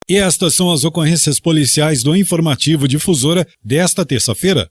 E estas são as ocorrências policiais do Informativo Difusora desta terça-feira.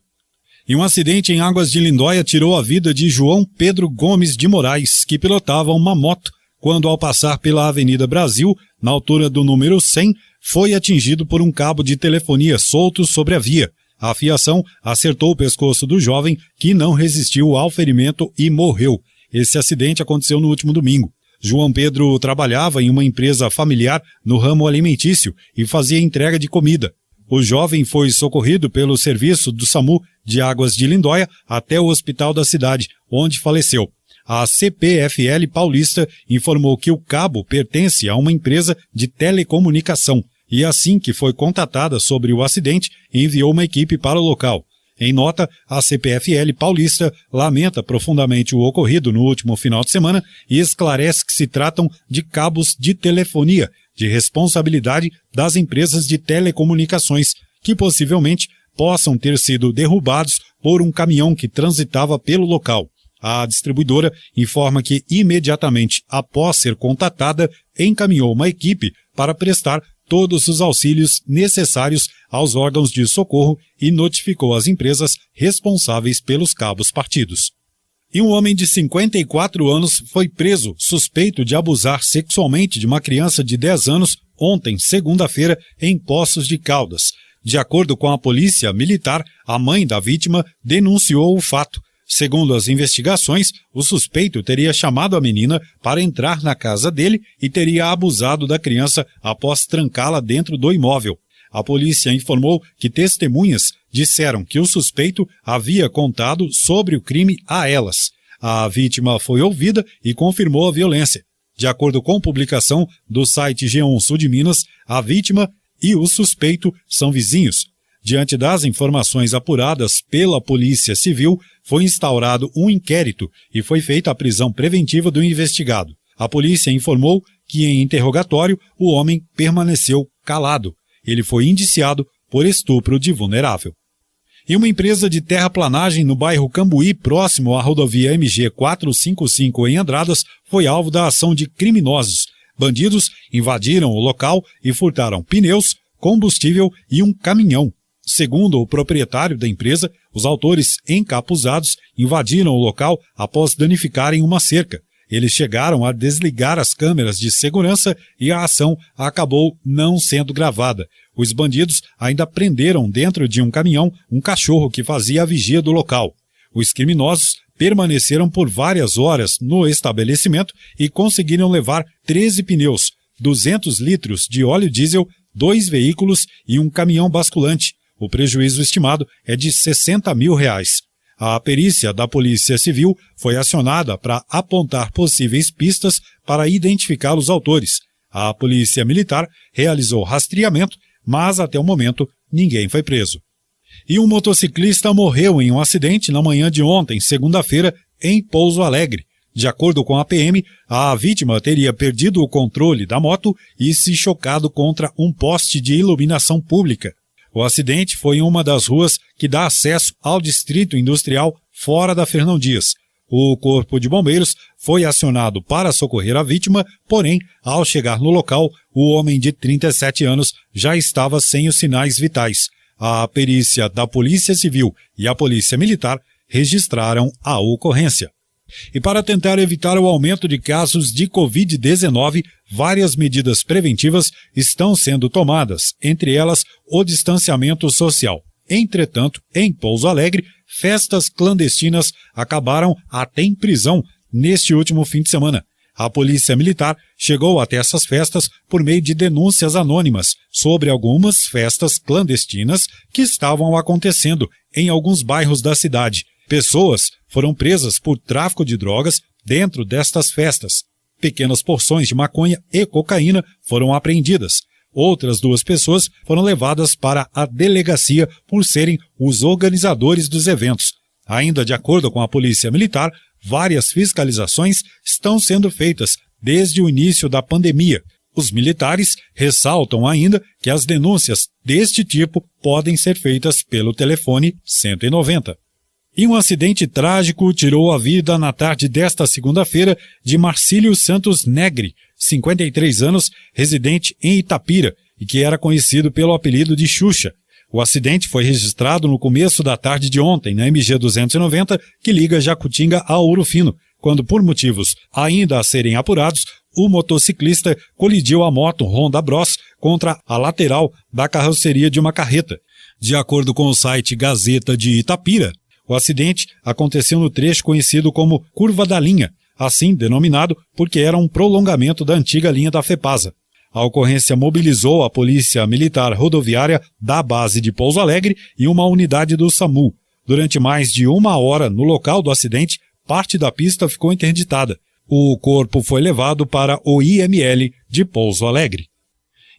E um acidente em Águas de Lindóia tirou a vida de João Pedro Gomes de Moraes, que pilotava uma moto quando, ao passar pela Avenida Brasil, na altura do número 100, foi atingido por um cabo de telefonia solto sobre a via. A fiação acertou o pescoço do jovem, que não resistiu ao ferimento e morreu. Esse acidente aconteceu no último domingo. João Pedro trabalhava em uma empresa familiar no ramo alimentício e fazia entrega de comida. O jovem foi socorrido pelo serviço do SAMU de Águas de Lindóia até o hospital da cidade, onde faleceu. A CPFL Paulista informou que o cabo pertence a uma empresa de telecomunicação e, assim que foi contatada sobre o acidente, enviou uma equipe para o local. Em nota, a CPFL Paulista lamenta profundamente o ocorrido no último final de semana e esclarece que se tratam de cabos de telefonia, de responsabilidade das empresas de telecomunicações, que possivelmente possam ter sido derrubados por um caminhão que transitava pelo local. A distribuidora informa que, imediatamente após ser contatada, encaminhou uma equipe para prestar todos os auxílios necessários aos órgãos de socorro e notificou as empresas responsáveis pelos cabos partidos. E um homem de 54 anos foi preso suspeito de abusar sexualmente de uma criança de 10 anos ontem, segunda-feira, em Poços de Caldas. De acordo com a polícia militar, a mãe da vítima denunciou o fato. Segundo as investigações, o suspeito teria chamado a menina para entrar na casa dele e teria abusado da criança após trancá-la dentro do imóvel. A polícia informou que testemunhas disseram que o suspeito havia contado sobre o crime a elas. A vítima foi ouvida e confirmou a violência. De acordo com publicação do site G1 Sul de Minas, a vítima e o suspeito são vizinhos. Diante das informações apuradas pela Polícia Civil, foi instaurado um inquérito e foi feita a prisão preventiva do investigado. A polícia informou que, em interrogatório, o homem permaneceu calado. Ele foi indiciado por estupro de vulnerável. E uma empresa de terraplanagem no bairro Cambuí, próximo à rodovia MG 455 em Andradas, foi alvo da ação de criminosos. Bandidos invadiram o local e furtaram pneus, combustível e um caminhão. Segundo o proprietário da empresa, os autores encapuzados invadiram o local após danificarem uma cerca. Eles chegaram a desligar as câmeras de segurança e a ação acabou não sendo gravada. Os bandidos ainda prenderam dentro de um caminhão um cachorro que fazia a vigia do local. Os criminosos permaneceram por várias horas no estabelecimento e conseguiram levar 13 pneus, 200 litros de óleo diesel, 2 veículos e um caminhão basculante. O prejuízo estimado é de R$60 mil. A perícia da Polícia Civil foi acionada para apontar possíveis pistas para identificar os autores. A Polícia Militar realizou rastreamento, mas até o momento ninguém foi preso. E um motociclista morreu em um acidente na manhã de ontem, segunda-feira, em Pouso Alegre. De acordo com a PM, a vítima teria perdido o controle da moto e se chocado contra um poste de iluminação pública. O acidente foi em uma das ruas que dá acesso ao distrito industrial fora da Fernão Dias. O corpo de bombeiros foi acionado para socorrer a vítima, porém, ao chegar no local, o homem de 37 anos já estava sem os sinais vitais. A perícia da Polícia Civil e a Polícia Militar registraram a ocorrência. E para tentar evitar o aumento de casos de Covid-19, várias medidas preventivas estão sendo tomadas, entre elas o distanciamento social. Entretanto, em Pouso Alegre, festas clandestinas acabaram até em prisão neste último fim de semana. A Polícia Militar chegou até essas festas por meio de denúncias anônimas sobre algumas festas clandestinas que estavam acontecendo em alguns bairros da cidade. Pessoas foram presas por tráfico de drogas dentro destas festas. Pequenas porções de maconha e cocaína foram apreendidas. Outras 2 pessoas foram levadas para a delegacia por serem os organizadores dos eventos. Ainda de acordo com a Polícia Militar, várias fiscalizações estão sendo feitas desde o início da pandemia. Os militares ressaltam ainda que as denúncias deste tipo podem ser feitas pelo telefone 190. E um acidente trágico tirou a vida na tarde desta segunda-feira de Marcílio Santos Negri, 53 anos, residente em Itapira e que era conhecido pelo apelido de Xuxa. O acidente foi registrado no começo da tarde de ontem, na MG 290, que liga Jacutinga a Ouro Fino, quando, por motivos ainda a serem apurados, o motociclista colidiu a moto Honda Bros contra a lateral da carroceria de uma carreta. De acordo com o site Gazeta de Itapira, o acidente aconteceu no trecho conhecido como Curva da Linha, assim denominado porque era um prolongamento da antiga linha da FEPASA. A ocorrência mobilizou a Polícia Militar Rodoviária da base de Pouso Alegre e uma unidade do SAMU. Durante mais de 1 hora no local do acidente, parte da pista ficou interditada. O corpo foi levado para o IML de Pouso Alegre.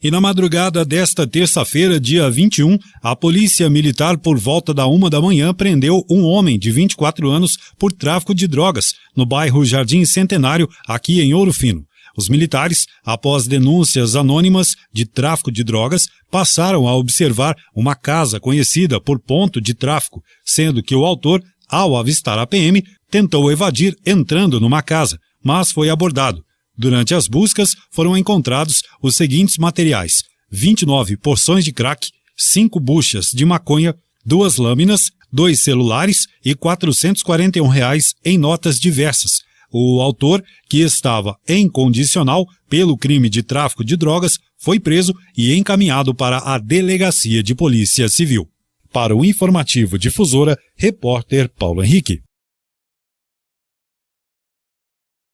E na madrugada desta terça-feira, dia 21, a Polícia Militar, por volta da 1 da manhã, prendeu um homem de 24 anos por tráfico de drogas no bairro Jardim Centenário, aqui em Ouro Fino. Os militares, após denúncias anônimas de tráfico de drogas, passaram a observar uma casa conhecida por ponto de tráfico, sendo que o autor, ao avistar a PM, tentou evadir entrando numa casa, mas foi abordado. Durante as buscas, foram encontrados os seguintes materiais: 29 porções de crack, 5 buchas de maconha, 2 lâminas, 2 celulares e R$ 441 em notas diversas. O autor, que estava em condicional pelo crime de tráfico de drogas, foi preso e encaminhado para a Delegacia de Polícia Civil. Para o Informativo Difusora, repórter Paulo Henrique.